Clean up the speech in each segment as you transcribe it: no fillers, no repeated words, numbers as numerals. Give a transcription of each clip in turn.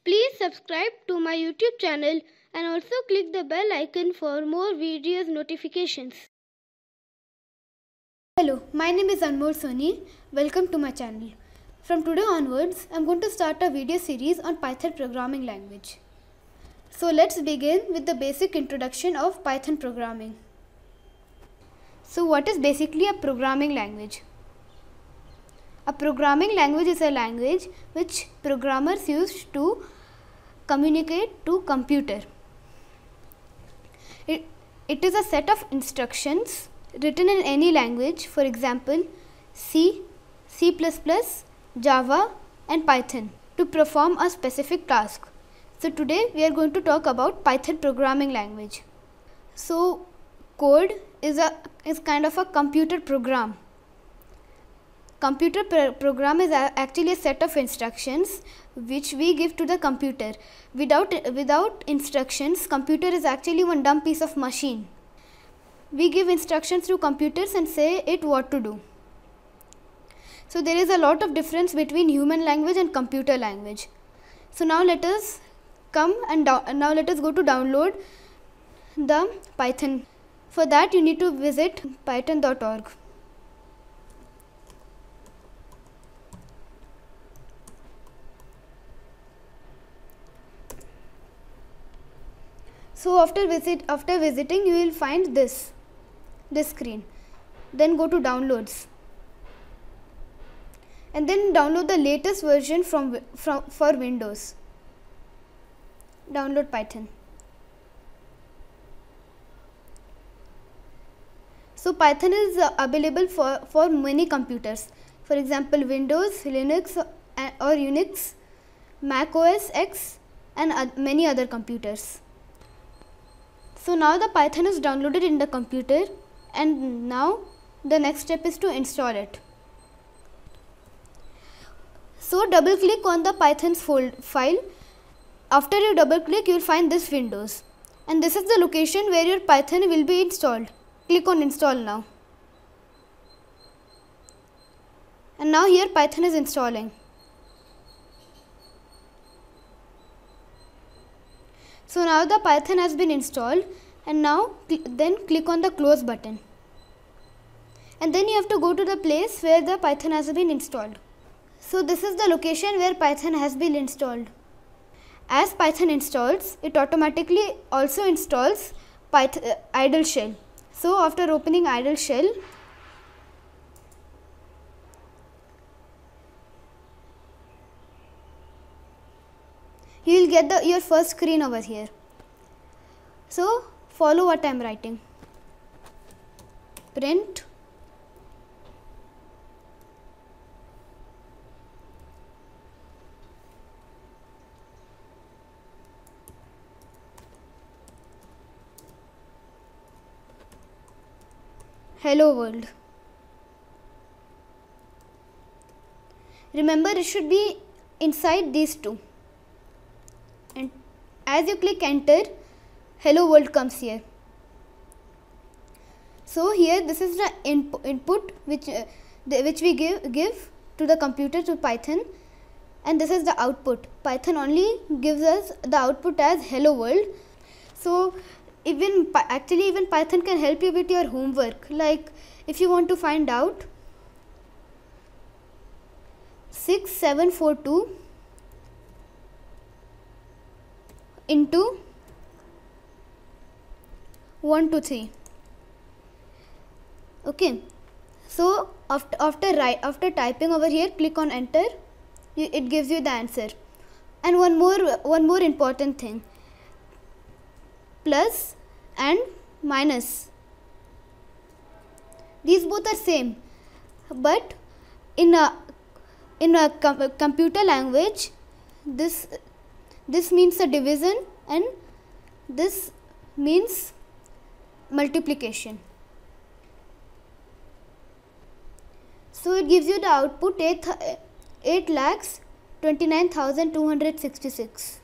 Please subscribe to my YouTube channel and also click the bell icon for more videos notifications. Hello, my name is Anmol Soni. Welcome to my channel. From today onwards, I am going to start a video series on Python programming language. So let's begin with the basic introduction of Python programming. So what is basically a programming language? A programming language is a language which programmers use to communicate to computer. It is a set of instructions written in any language, for example C, C++, Java and Python, to perform a specific task. So today we are going to talk about Python programming language. So code is kind of a computer program. Computer program is actually a set of instructions which we give to the computer. Without instructions, computer is actually one dumb piece of machine. We give instructions to computers and say it what to do. So there is a lot of difference between human language and computer language. So now let us go to download the Python. For that you need to visit python.org. So after visiting, you will find this screen. Then go to downloads and then download the latest version for Windows. Download Python. So Python is available for many computers. For example, Windows, Linux or Unix, Mac OS X and many other computers. So now the Python is downloaded in the computer, and now the next step is to install it. So double click on the Python's file. After you double click, you will find this Windows, and this is the location where your Python will be installed. Click on install now. And now here Python is installing. So now the Python has been installed, and now then click on the close button. And then you have to go to the place where the Python has been installed. So this is the location where Python has been installed. As Python installs, it automatically also installs idle shell. So after opening idle shell, you will get your first screen over here. So follow what I am writing. Print hello world. Remember, it should be inside these two. And as you click enter, hello world comes here. So here this is the input which we give to the computer, to Python, and this is the output. Python only gives us the output as hello world. So even Python can help you with your homework. Like if you want to find out 6742 into 123. Okay, so after typing over here, click on enter. It gives you the answer. And one more important thing: plus and minus. These both are same, but in a computer language, this means a division and this means multiplication. So it gives you the output 8,29,266.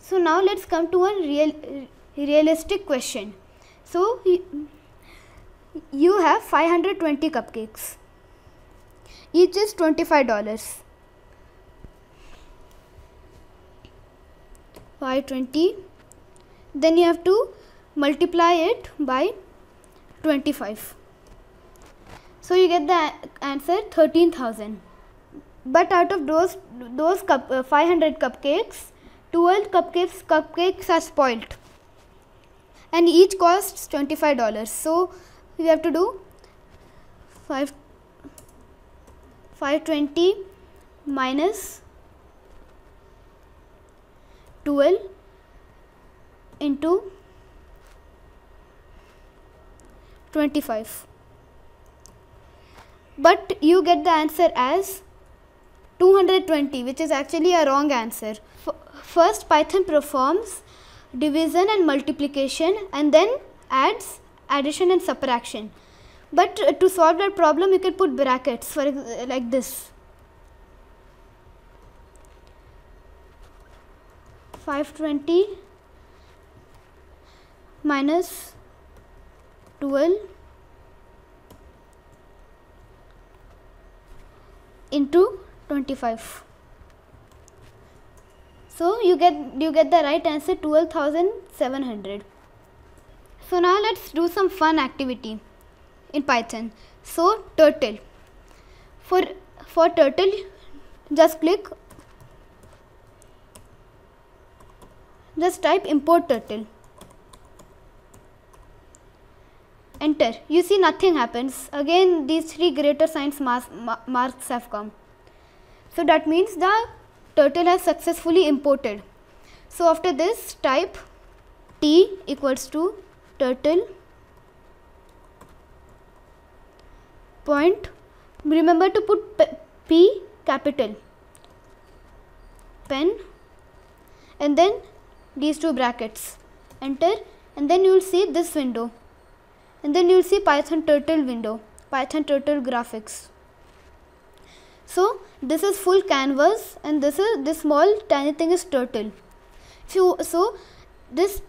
So now let's come to a realistic question. So you have 520 cupcakes. Each is $25. 520. Then you have to multiply it by 25. So you get the answer 13,000. But out of those 500 cupcakes, 12 cupcakes are spoiled, and each costs $25. So you have to do 520 minus 12 into 25. But you get the answer as 220, which is actually a wrong answer. First, Python performs division and multiplication and then adds addition and subtraction. But to solve that problem, you can put brackets for like this. 520 minus 12 into 25. So you get the right answer, 12,700. So now let's do some fun activity in Python. So turtle. For turtle, just type import turtle. Enter. You see nothing happens. Again these three greater signs marks have come. So that means the turtle has successfully imported. So after this, type t equals to turtle point. Remember to put p capital, pen, and then these two brackets. Enter, and then you will see this window, and then you will see Python turtle window, Python turtle graphics. So this is full canvas, and this small tiny thing is turtle. So this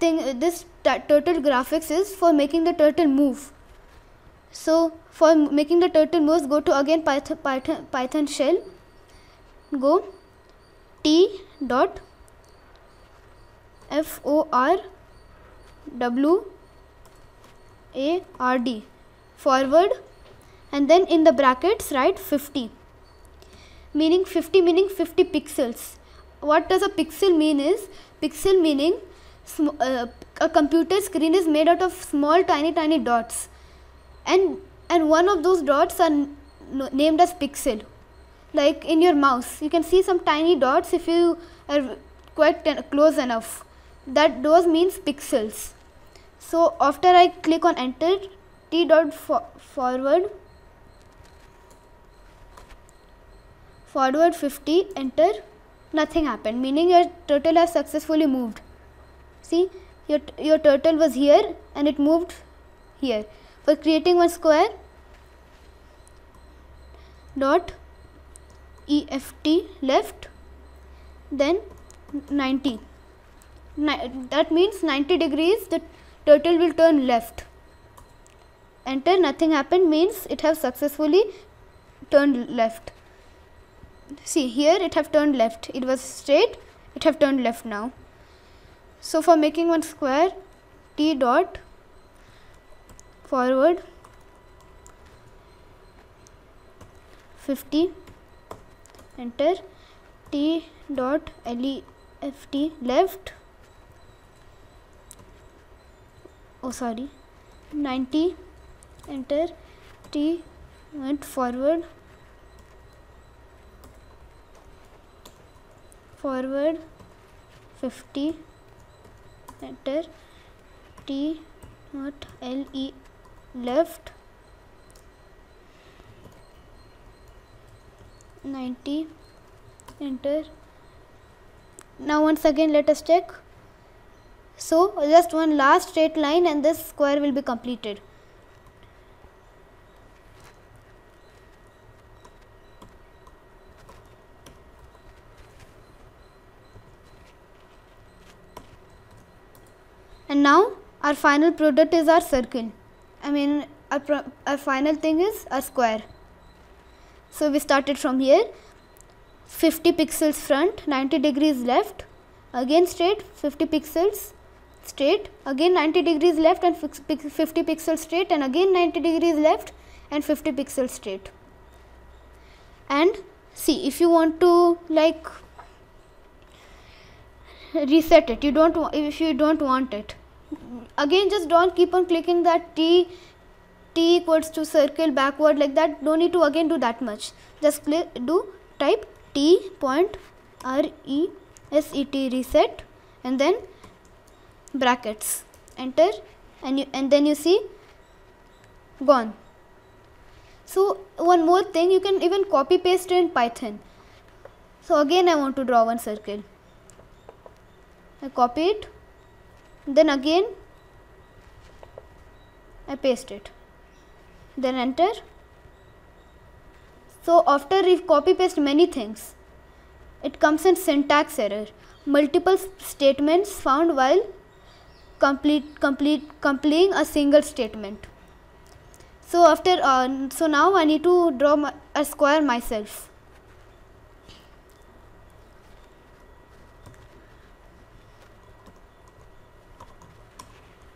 turtle graphics is for making the turtle move. So for making the turtle moves, go to again Python shell, go t dot forward forward, and then in the brackets write 50, meaning 50 pixels. What does a pixel mean is, pixel meaning a computer screen is made out of small tiny dots, and one of those dots are named as pixel. Like in your mouse, you can see some tiny dots if you are quite close enough. Those means pixels. So after I click on enter, t dot forward 50, enter, nothing happened, meaning your turtle has successfully moved. See, your turtle was here and it moved here. For creating one square, dot eft left, then 90. That means 90 degrees the turtle will turn left. Enter, nothing happened, means it has successfully turned left. See, here it have turned left. It was straight, it have turned left now. So for making one square, t dot forward 50, enter, t dot left oh sorry 90, enter, t went forward 50, enter, t not left 90, enter. Now once again let us check. So just one last straight line and this square will be completed. And now our final product is our circle. Our final thing is a square. So we started from here, 50 pixels front, 90 degrees left, again straight, 50 pixels straight, again 90 degrees left and 50 pixels straight, and again 90 degrees left and 50 pixels straight. And see, if you want to like reset it, if you don't want it, again just don't keep on clicking that T equals to circle backward like that. Don't need to again do that much. Just type T point reset reset and then brackets, enter, and then you see gone. So one more thing, you can even copy paste in Python. So again I want to draw one circle. I copy it, then again I paste it, then enter. So after we copy paste many things, it comes in syntax error, multiple statements found while completing a single statement. So after so now I need to draw a square myself.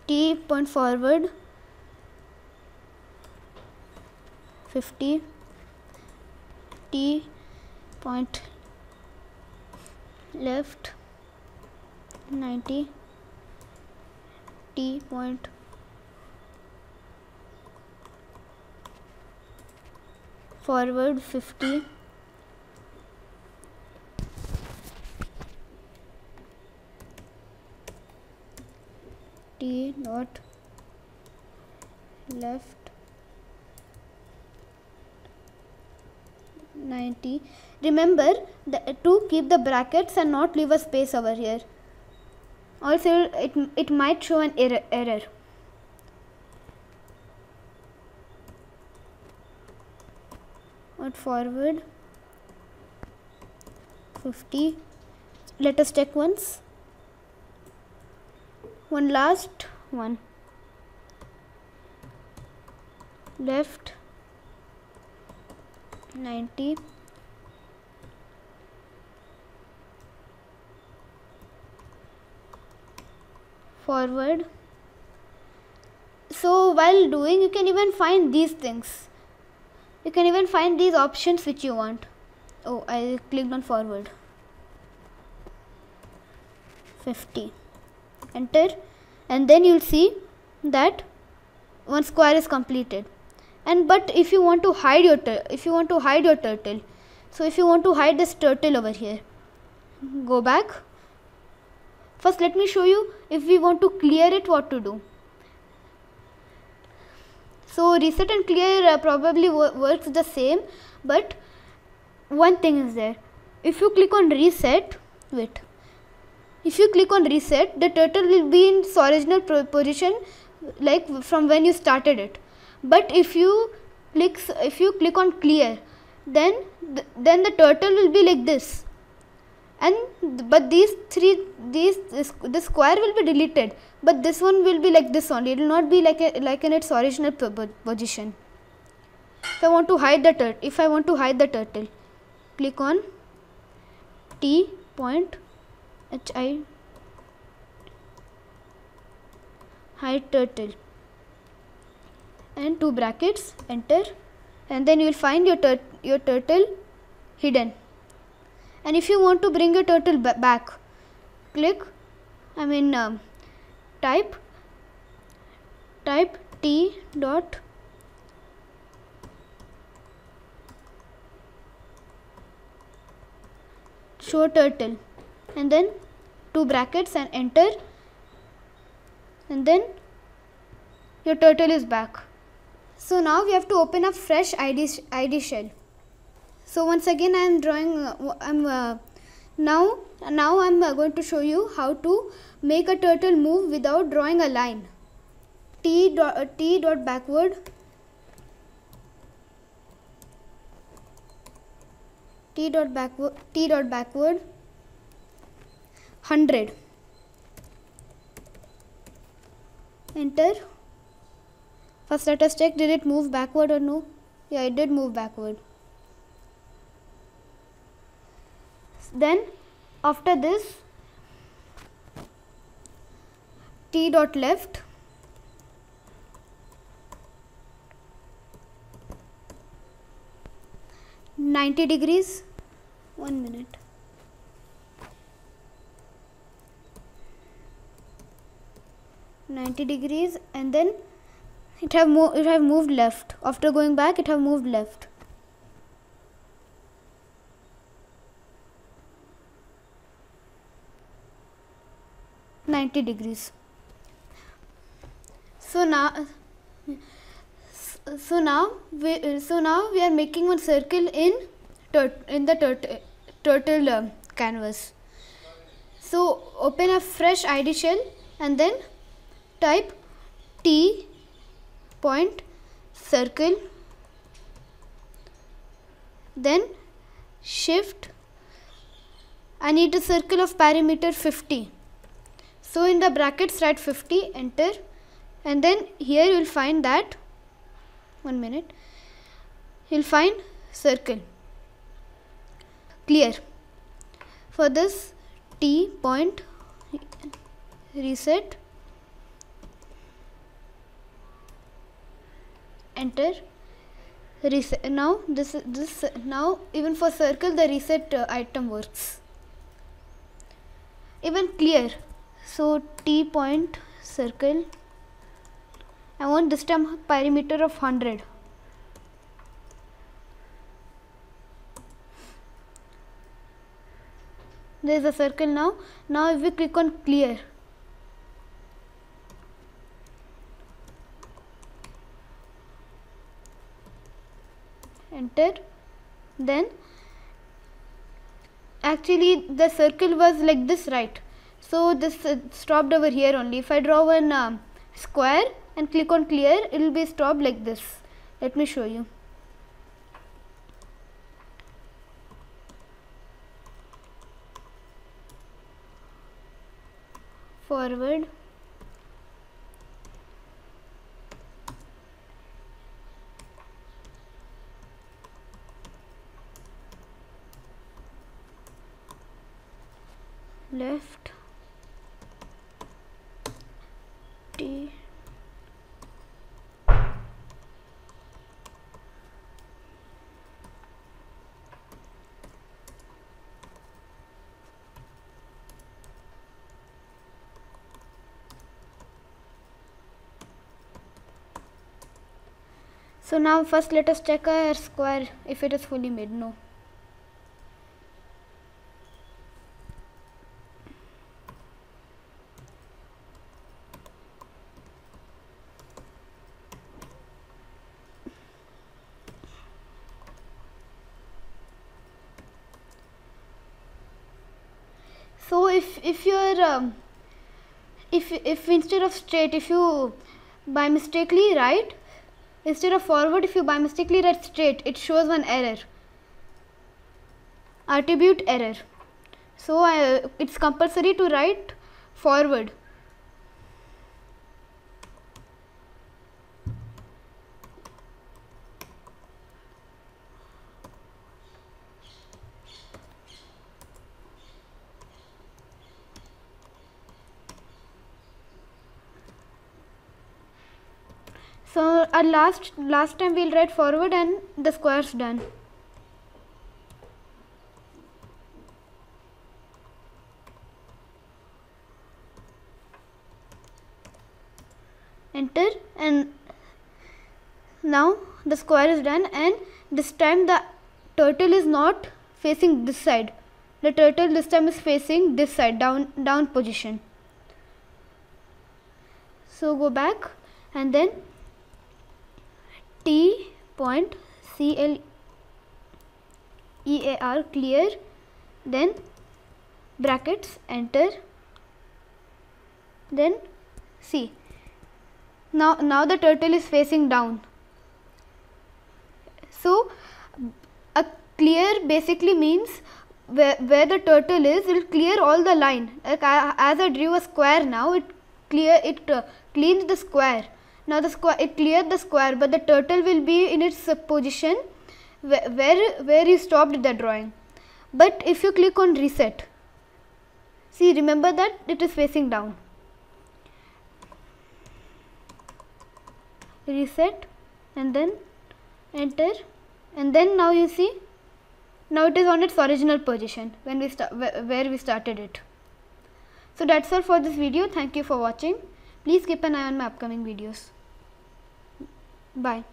T point forward 50, T point left 90, T point forward 50, T dot left 90. Remember to keep the brackets and not leave a space over here, also it might show an error. Forward 50. Let us check once. One last one. Left 90. Forward. So while doing, you can even find these things. You can even find these options which you want. Oh, I clicked on forward. 50. Enter, and then you'll see that one square is completed. And but if you want to hide your turtle, so if you want to hide this turtle over here, go back. First let me show you, if we want to clear it, what to do. So reset and clear probably works the same, but one thing is there. If you click on reset, if you click on reset, the turtle will be in its original position like from when you started it. But if you click on clear, then the turtle will be like this, but this square will be deleted, but this one will be like this only. It will not be like in its original position. If I want to hide the turtle, click on T point hide turtle and two brackets, enter, and then you will find your turtle hidden. And if you want to bring your turtle back, type T dot show turtle and then two brackets and enter, and then your turtle is back. So now we have to open a fresh ID shell. So once again I am drawing. Now I'm going to show you how to make a turtle move without drawing a line. T dot backward. T dot backward 100. Enter. First let us check, did it move backward or no? Yeah, it did move backward. Then after this t dot left, (90°). 1 minute. (90°), and then it have moved left. After going back, it have moved left. (90°). So now we are making one circle in the turtle canvas. So open a fresh ID shell and then type T point circle, then shift. I need a circle of perimeter 50. So in the brackets write 50, enter, and then here you will find that, 1 minute, you will find circle, clear. For this, T point, reset, enter, reset. Now now even for circle the reset item works. Even clear. So T point circle, I want this time perimeter of 100. There is a circle now. Now if we click on clear, enter, then actually the circle was like this, right? So this stopped over here only. If I draw one square and click on clear, it will be stopped like this. Let me show you. Forward, left, T, so now first let us check our square if it is fully made. No. So if you're if instead of straight, if you by mistakenly write, instead of forward, if you by mistakenly write straight, it shows one error, attribute error. So it's compulsory to write forward. So our last time we'll write forward and the square's done. Enter, and now the square is done, and this time the turtle is not facing this side. The turtle this time is facing this side, down position. So go back and then T point CLEAR, clear, then brackets, enter, then see. Now the turtle is facing down. So a clear basically means where the turtle is, it will clear all the line. Like as I drew a square, now it cleans the square. Now it cleared the square, but the turtle will be in its position where you stopped the drawing. But if you click on reset, see, remember that it is facing down. reset, and then enter, and then now you see, now it is on its original position when we where we started it. So that's all for this video. Thank you for watching. Please keep an eye on my upcoming videos. Bye.